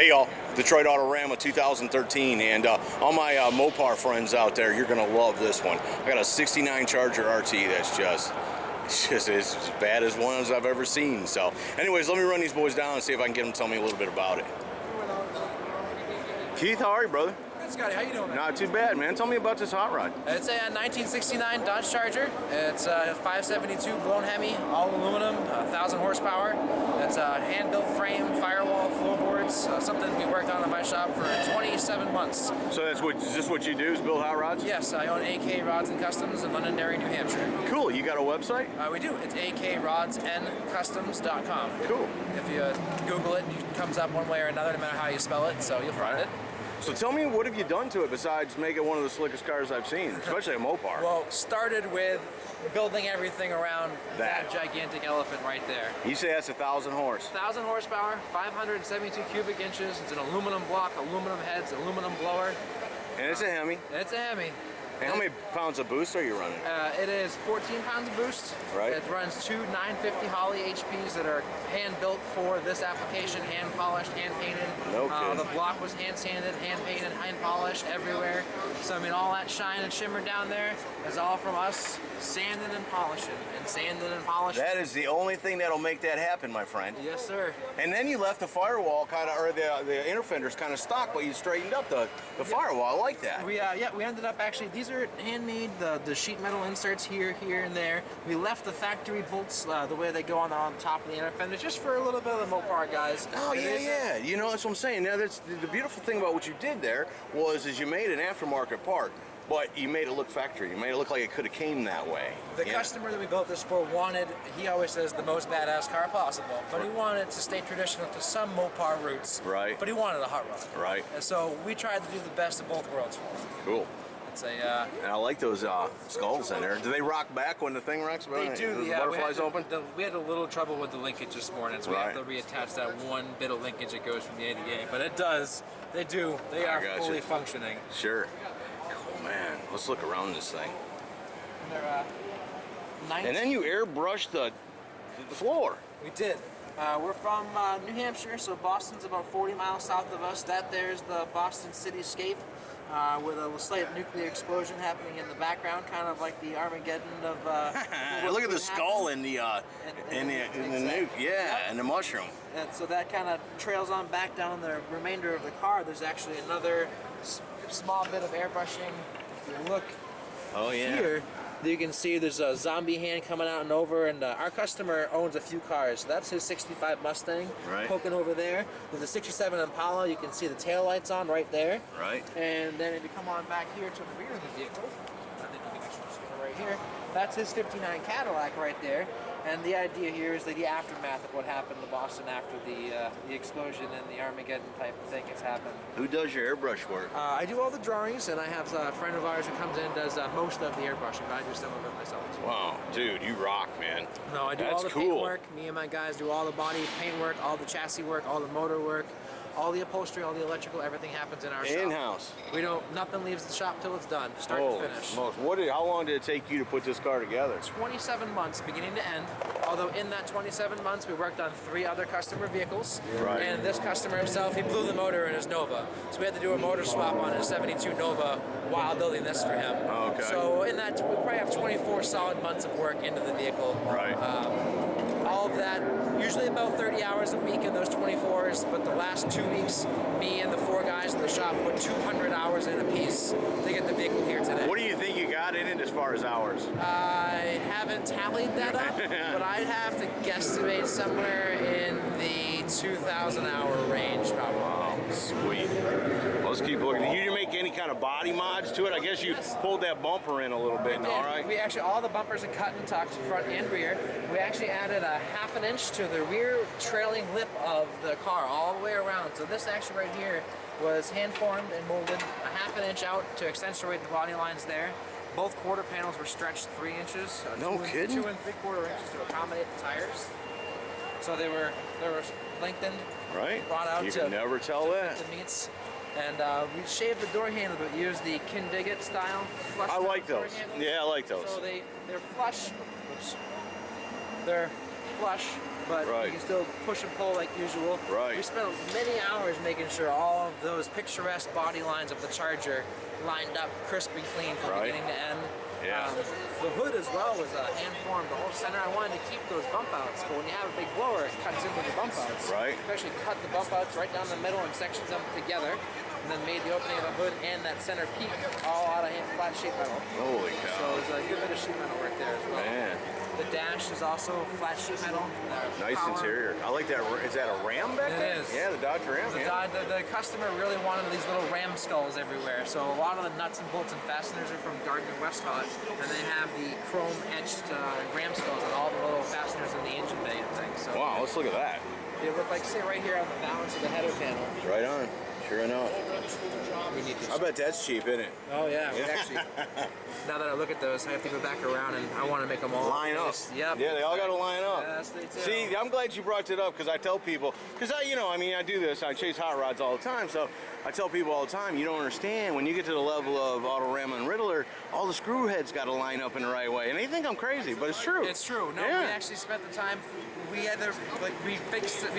Hey y'all, Detroit Autorama 2013, and all my Mopar friends out there, you're gonna love this one. I got a '69 Charger RT that's it's as bad as one as I've ever seen. So, anyways, let me run these boys down and see if I can get them to tell me a little bit about it. Keith, how are you, brother? Good, Scotty. How you doing, man? Not too bad, man. Tell me about this hot rod. It's a 1969 Dodge Charger. It's a 572 blown Hemi, all aluminum, 1,000 horsepower. It's a hand-built frame, firewall, floorboards, something we worked on in my shop for 27 months. So is this what you do, is build hot rods? Yes, I own AK Rods and Customs in Londonderry, New Hampshire. Cool. You got a website? We do. It's akrodsandcustoms.com. Cool. If you Google it, it comes up one way or another, no matter how you spell it, so you'll find it. So tell me, what have you done to it besides make it one of the slickest cars I've seen, especially a Mopar? Well, started with building everything around that gigantic elephant right there. You say that's 1,000 horse? 1,000 horsepower, 572 cubic inches. It's an aluminum block, aluminum heads, aluminum blower. And it's a Hemi? It's a Hemi. And how many pounds of boost are you running? It is 14 pounds of boost. Right. It runs two 950 Holley HPs that are hand built for this application, hand polished, hand painted. No kidding. The block was hand sanded, hand painted, hand polished everywhere. So I mean, all that shine and shimmer down there is all from us sanding and polishing and sanding and polishing. That is the only thing that'll make that happen, my friend. Yes, sir. And then you left the firewall or the inner fenders kind of stock, but you straightened up the firewall. I like that. We ended up actually, these are handmade, the sheet metal inserts here, and there. We left the factory bolts the way they go on top of the inner fenders, just for a little bit of the Mopar guys. Oh, yeah. You know, that's what I'm saying. Now, that's the beautiful thing about what you did there is you made an aftermarket part, but you made it look factory. You made it look like it could have came that way. The customer that we built this for wanted, he always says, the most badass car possible, but he wanted to stay traditional to some Mopar roots. Right. But he wanted a hot rod. Right. And so we tried to do the best of both worlds for him. Cool. It's a, and I like those skulls in there. Do they rock back when the thing rocks? They do. The butterflies open? We had a little trouble with the linkage this morning, so we have to reattach that one bit of linkage that goes from the A to the A. But it does. They do. They are fully functioning. Sure. Cool, man. Let's look around this thing. And then you airbrushed the floor. We did. We're from New Hampshire, so Boston's about 40 miles south of us. There's the Boston cityscape. With a slight nuclear explosion happening in the background, kind of like the Armageddon of. Look at the skull in the nuke, and the mushroom. And so that kind of trails on back down the remainder of the car. There's actually another small bit of airbrushing. If you look here, you can see there's a zombie hand coming out and over, and our customer owns a few cars. So that's his 65 Mustang poking over there. There's a 67 Impala. You can see the taillights on right there. Right. And then if you come on back here to the rear of the vehicle, I think you can actually see it right here. That's his 59 Cadillac right there. And the idea here is the aftermath of what happened to Boston after the explosion and the Armageddon type of thing has happened. Who does your airbrush work? I do all the drawings, and I have a friend of ours who comes in and does most of the airbrushing, but I do some of it myself as well. Wow, dude, you rock, man. No, I do all the paint work. Me and my guys do all the body paint work, all the chassis work, all the motor work. All the upholstery, all the electrical, everything happens in our shop. In-house. Nothing leaves the shop till it's done, start to finish. How long did it take you to put this car together? 27 months, beginning to end. Although in that 27 months, we worked on 3 other customer vehicles. Right. And this customer himself, he blew the motor in his Nova. So we had to do a motor swap on his 72 Nova while building this for him. Okay. So in that, we probably have 24 solid months of work into the vehicle. Right. All of that, usually about 30 hours a week in those 24s, but the last 2 weeks, me and the 4 guys in the shop put 200 hours in a piece to get the vehicle here today. What do you think you got in it as far as hours? I haven't tallied that up, but I'd have to guesstimate somewhere in the 2,000 hour range, probably. Wow, sweet. Let's keep looking. You didn't make any kind of body mods to it? I guess you pulled that bumper in a little bit, all right? We actually, all the bumpers are cut and tucked, front and rear. We actually added a ½ an inch to the rear trailing lip of the car all the way around. So this actually right here was hand formed and molded a ½ an inch out to accentuate the body lines there. Both quarter panels were stretched 3 inches. No kidding. 2 3/4 inches to accommodate the tires. So they were lengthened. Right. Brought out you can never tell that. The meats. And we shaved the door handle, but used the Kindigit style. I like those. Yeah, I like those. So they're flush. Oops. They're flush, but you can still push and pull like usual. Right. We spent many hours making sure all of those picturesque body lines of the Charger lined up crisp and clean from beginning to end. Yeah. The hood as well was hand-formed, the whole center. I wanted to keep those bump outs, but when you have a big blower, it cuts into the bump outs. Right. You actually cut the bump outs right down the middle and sections them together, and then made the opening of the hood and that center peak all out of flat sheet metal. Holy cow. So there's a good bit of sheet metal work there as well. Man. The dash is also flat sheet metal. Nice interior. I like that. Is that a Ram back there? It is. Yeah, the Dodge Ram. The customer really wanted these little Ram skulls everywhere. So a lot of the nuts and bolts and fasteners are from Gardner Westcott, and they have the chrome etched Ram skulls on all the little fasteners in the engine bay and things. So wow, let's look at that. they look like, say, right here on the balance of the header panel. Right on. Sure enough. I bet that's cheap, isn't it? Oh yeah, we actually. Now that I look at those, I have to go back around and I want to make them all line up. Yep. Yeah, they all got to line up. Yes, they do. See, I'm glad you brought it up because I tell people, because I do this. I chase hot rods all the time, so I tell people all the time, you don't understand when you get to the level of Autorama and Riddler, all the screw heads got to line up in the right way, and they think I'm crazy, but it's true. It's true. No, yeah. we actually spent the time. We had to, we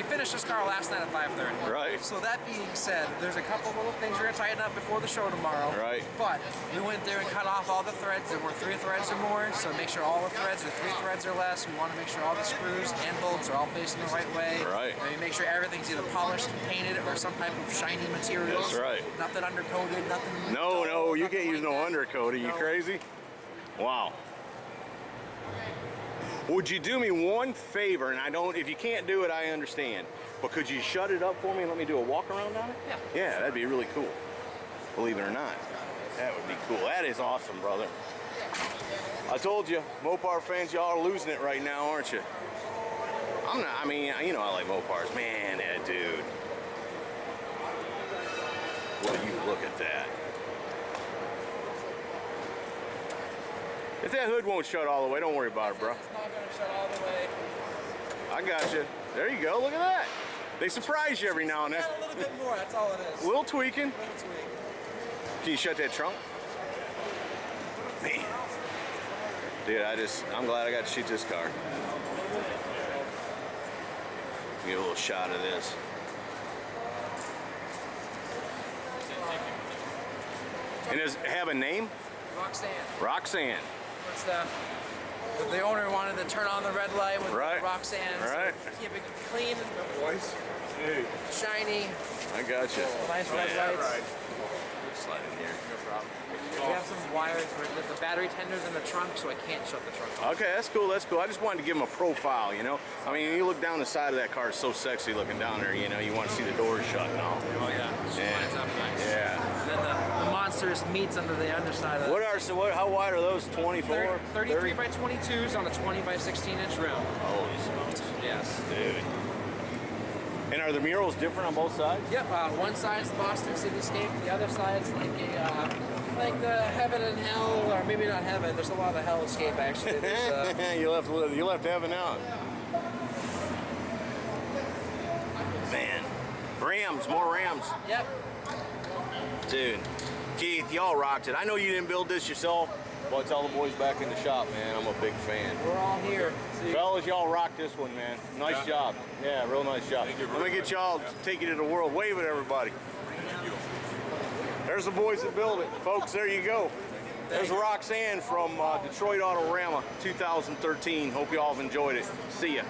finished this car last night at 5:30. Right. So that being said, there's a couple little things we're gonna tighten up before the show tomorrow. Right. But we went there and cut off all the threads. There were 3 threads or more, so make sure all the threads are 3 threads or less. We want to make sure all the screws and bolts are all placed in the right way. Right. And we make sure everything's either polished, painted, or some type of shiny materials. That's right. Nothing undercoated. Nothing. No, you can't use no undercoat. Are you crazy? Wow. Would you do me one favor, and if you can't do it, I understand, but could you shut it up for me and let me do a walk around on it? Yeah. Yeah, that'd be really cool. Believe it or not. That would be cool. That is awesome, brother. I told you, Mopar fans, y'all are losing it right now, aren't you? I'm not, I like Mopars. Man, that dude. Will you look at that? If that hood won't shut all the way, don't worry about it, bro. It's not gonna shut all the way. I got you. There you go. Look at that. They surprise you every now and then. A little bit more. That's all it is. A little tweaking. A little tweak. Can you shut that trunk? Man. Dude, I'm glad I got to shoot this car. Get a little shot of this. And does it have a name? Roxane. Roxane. What's the owner wanted to turn on the red light with Roxane. Right. So keep it clean, shiny. I got you. Nice red lights. Right. Slide in here. No problem. We have some wires with the battery tenders in the trunk, so I can't shut the trunk off. Okay, that's cool. That's cool. I just wanted to give them a profile, you know. I mean, you look down the side of that car, it's so sexy looking down there. You know, you want to see the doors shut and all. Oh yeah. Lines up nice. Yeah. And then the monstrous meats under the underside of it. How wide are those? 24? 33 by 22s on a 20 by 16 inch rim. Holy smokes. Yes. Dude. And are the murals different on both sides? Yep. One side's the Boston Cityscape, the other side's like the heaven and hell, or maybe not heaven. There's a lot of hellscape actually. You left heaven out. Man, Rams, more Rams. Yep. Dude, Keith, y'all rocked it. I know you didn't build this yourself, but tell the boys back in the shop, man, I'm a big fan. We're all here. See? Fellas, y'all rocked this one, man. Nice job. Yeah, real nice job. Let me get y'all, take you to the world. Wave at everybody. There's the boys that build it. Folks, there you go. There's Roxane from Detroit Autorama 2013. Hope you all have enjoyed it. See ya.